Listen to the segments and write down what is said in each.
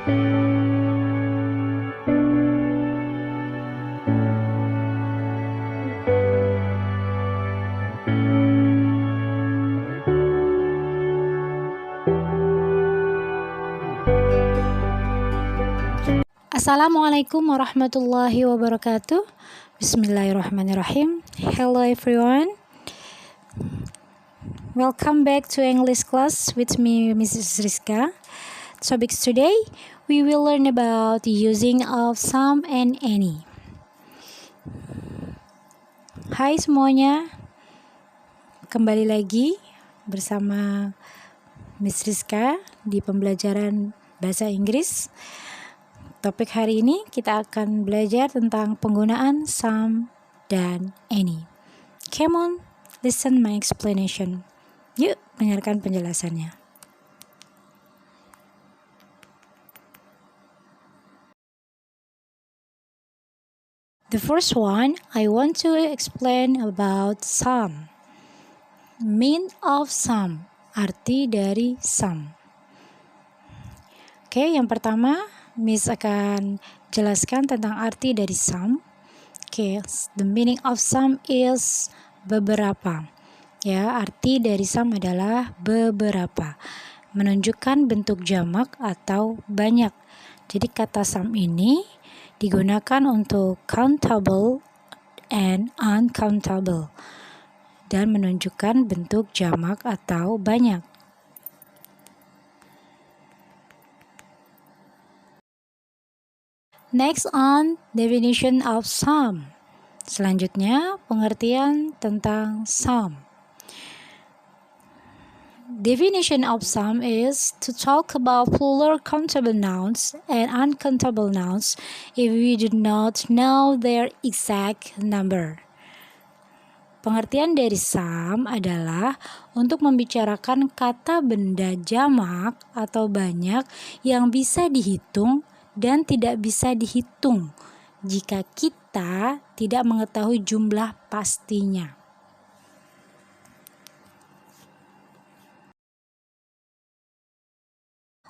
Assalamualaikum warahmatullahi wabarakatuh. Bismillahirrahmanirrahim. Hello everyone. Welcome back to English class with me, Mrs. Rizka. Topics today, we will learn about the using of some and any. Hai semuanya, kembali lagi bersama Miss Rizka di pembelajaran bahasa Inggris. Topik hari ini kita akan belajar tentang penggunaan some dan any. Come on, listen my explanation. Yuk, dengarkan penjelasannya. The first one, I want to explain about some. Mean of some, arti dari some. Oke, yang pertama, Miss akan jelaskan tentang arti dari some. Okay, the meaning of some is beberapa. Ya, arti dari some adalah beberapa, menunjukkan bentuk jamak atau banyak. Jadi kata some ini digunakan untuk countable and uncountable dan menunjukkan bentuk jamak atau banyak. Next on definition of some. Selanjutnya pengertian tentang some. Definition of some is to talk about plural countable nouns and uncountable nouns if we do not know their exact number. Pengertian dari some adalah untuk membicarakan kata benda jamak atau banyak yang bisa dihitung dan tidak bisa dihitung jika kita tidak mengetahui jumlah pastinya.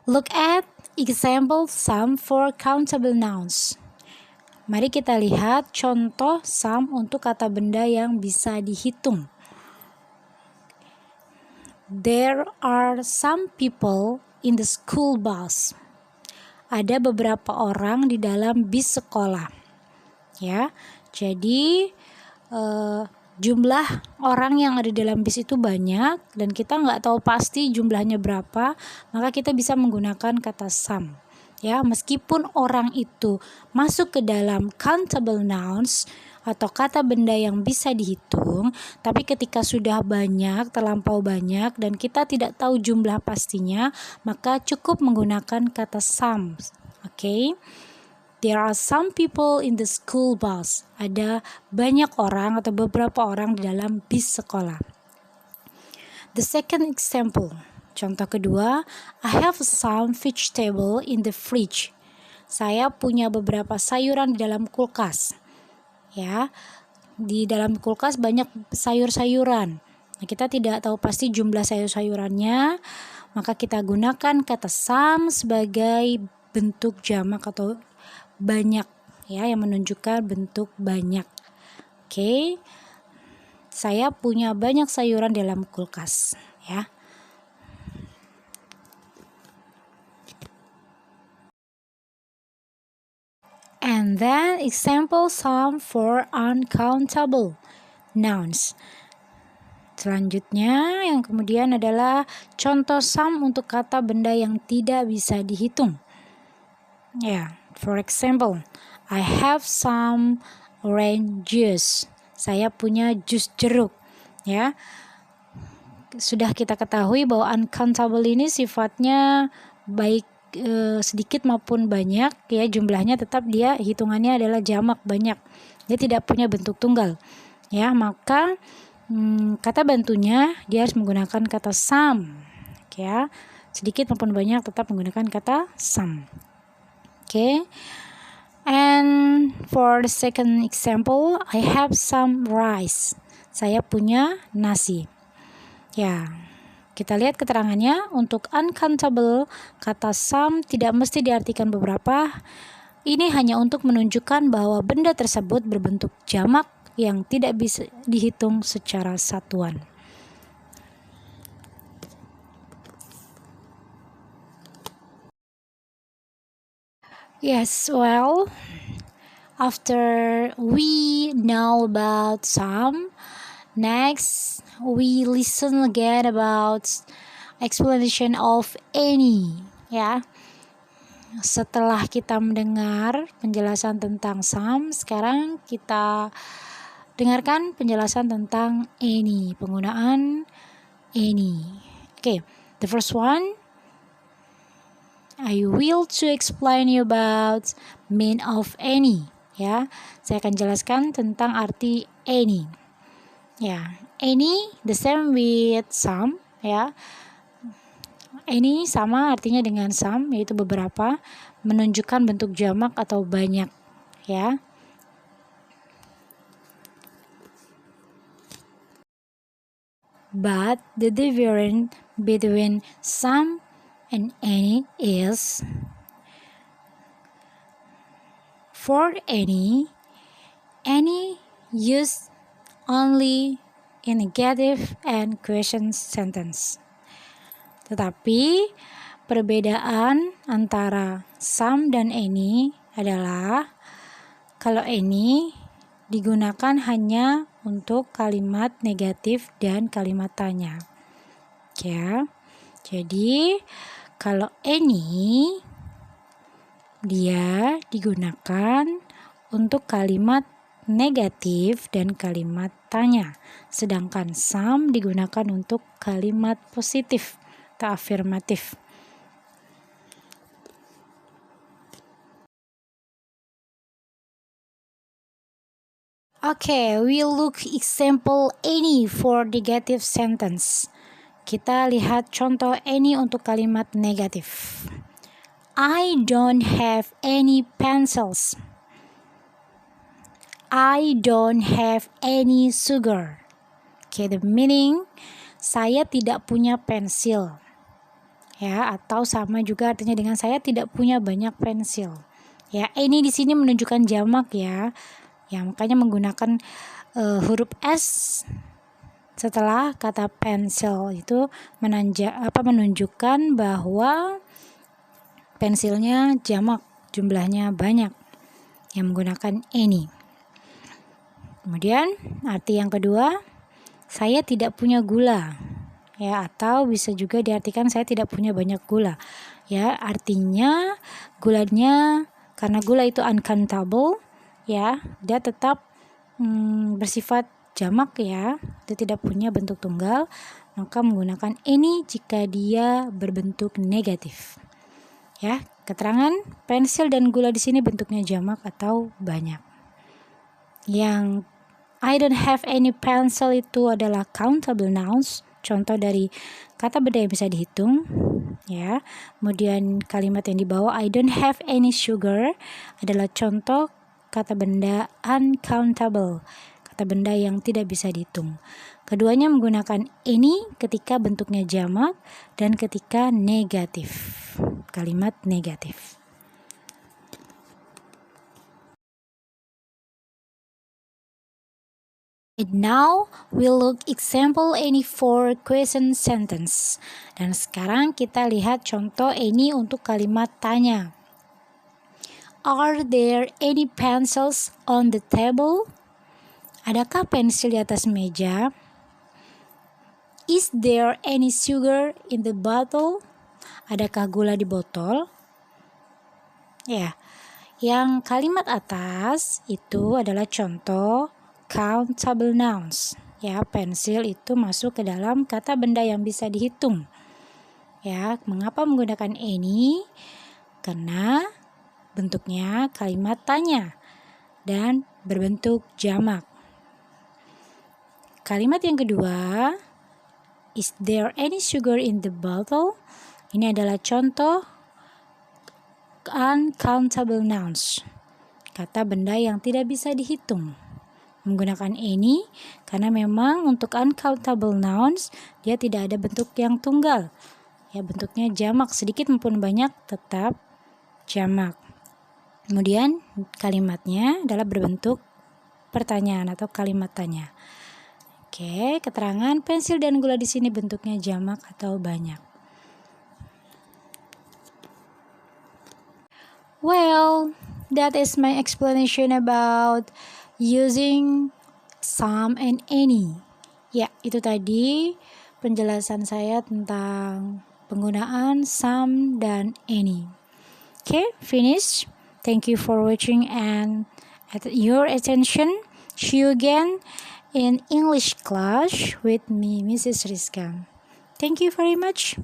Look at example some for countable nouns. Mari kita lihat contoh some untuk kata benda yang bisa dihitung. There are some people in the school bus. Ada beberapa orang di dalam bis sekolah. Ya, jadi jumlah orang yang ada di dalam bis itu banyak dan kita nggak tahu pasti jumlahnya berapa, maka kita bisa menggunakan kata some. Ya, meskipun orang itu masuk ke dalam countable nouns atau kata benda yang bisa dihitung, tapi ketika sudah banyak, terlampau banyak dan kita tidak tahu jumlah pastinya, maka cukup menggunakan kata some. Okay? There are some people in the school bus. Ada banyak orang atau beberapa orang di dalam bis sekolah. The second example. Contoh kedua, I have some vegetable in the fridge. Saya punya beberapa sayuran di dalam kulkas. Ya, di dalam kulkas banyak sayur-sayuran. Nah, kita tidak tahu pasti jumlah sayur-sayurannya, maka kita gunakan kata some sebagai bentuk jamak atau banyak, ya, yang menunjukkan bentuk banyak. Oke, saya punya banyak sayuran di dalam kulkas, ya. And then example some for uncountable nouns. Selanjutnya yang kemudian adalah contoh some untuk kata benda yang tidak bisa dihitung. Ya, for example, I have some orange juice. Saya punya jus jeruk. Ya, sudah kita ketahui bahwa uncountable ini sifatnya baik sedikit maupun banyak, ya, jumlahnya tetap dia hitungannya adalah jamak banyak, dia tidak punya bentuk tunggal, ya, maka kata bantunya dia harus menggunakan kata some, ya, sedikit maupun banyak tetap menggunakan kata some. Okay, and for the second example, I have some rice. Saya punya nasi, ya. Kita lihat keterangannya. Untuk uncountable, kata some tidak mesti diartikan beberapa. Ini hanya untuk menunjukkan bahwa benda tersebut berbentuk jamak yang tidak bisa dihitung secara satuan. Yes, well, after we know about some, next we listen again about explanation of any, ya. Setelah kita mendengar penjelasan tentang some, sekarang kita dengarkan penjelasan tentang any, penggunaan any. Okay, the first one, I will to explain you about mean of any. Ya, saya akan jelaskan tentang arti any. Ya, any the same with some. Ya, any sama artinya dengan some, yaitu beberapa, menunjukkan bentuk jamak atau banyak. Ya. But the difference between some and any is, for any used only in negative and question sentence. Tetapi perbedaan antara some dan any adalah kalau any digunakan hanya untuk kalimat negatif dan kalimat tanya. Ya. Jadi kalau any dia digunakan untuk kalimat negatif dan kalimat tanya, sedangkan some digunakan untuk kalimat positif atau afirmatif. Okay, we'll look example any for negative sentence. Kita lihat contoh any untuk kalimat negatif. I don't have any pencils. I don't have any sugar. Okay, the meaning, saya tidak punya pensil. Ya, atau sama juga artinya dengan saya tidak punya banyak pensil. Ya, any di sini menunjukkan jamak ya. Ya, makanya menggunakan huruf S setelah kata pensil itu menunjukkan bahwa pensilnya jamak, jumlahnya banyak, yang menggunakan any. Kemudian arti yang kedua, saya tidak punya gula. Ya, atau bisa juga diartikan saya tidak punya banyak gula. Ya, artinya gulanya, karena gula itu uncountable, ya, dia tetap bersifat jamak ya, dia tidak punya bentuk tunggal, maka menggunakan any jika dia berbentuk negatif. Ya, keterangan pensil dan gula di sini bentuknya jamak atau banyak. Yang I don't have any pencil itu adalah countable nouns, contoh dari kata benda yang bisa dihitung. Ya, kemudian kalimat yang di bawah I don't have any sugar adalah contoh kata benda uncountable, kata benda yang tidak bisa dihitung. Keduanya menggunakan any ketika bentuknya jamak dan ketika negatif, kalimat negatif. And now we'll look example any for question sentence. Dan sekarang kita lihat contoh any untuk kalimat tanya. Are there any pencils on the table? Adakah pensil di atas meja? Is there any sugar in the bottle? Adakah gula di botol? Ya, yang kalimat atas itu adalah contoh countable nouns. Ya, pensil itu masuk ke dalam kata benda yang bisa dihitung. Ya, mengapa menggunakan any? Karena bentuknya kalimat tanya dan berbentuk jamak. Kalimat yang kedua, is there any sugar in the bottle? Ini adalah contoh uncountable nouns, kata benda yang tidak bisa dihitung. menggunakan any karena memang untuk uncountable nouns dia tidak ada bentuk yang tunggal. Ya, bentuknya jamak, sedikit maupun banyak tetap jamak. Kemudian kalimatnya adalah berbentuk pertanyaan atau kalimat tanya. Oke, keterangan pensil dan gula di sini bentuknya jamak atau banyak. Well, that is my explanation about using some and any. Ya, itu tadi penjelasan saya tentang penggunaan some dan any. Okay, finish. Thank you for watching and at your attention. See you again in English class with me, Mrs. Rizka. Thank you very much.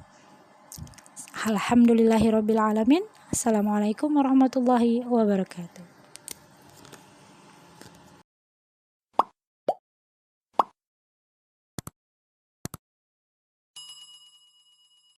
Alhamdulillahirabbil alamin. Assalamualaikum warahmatullahi wabarakatuh.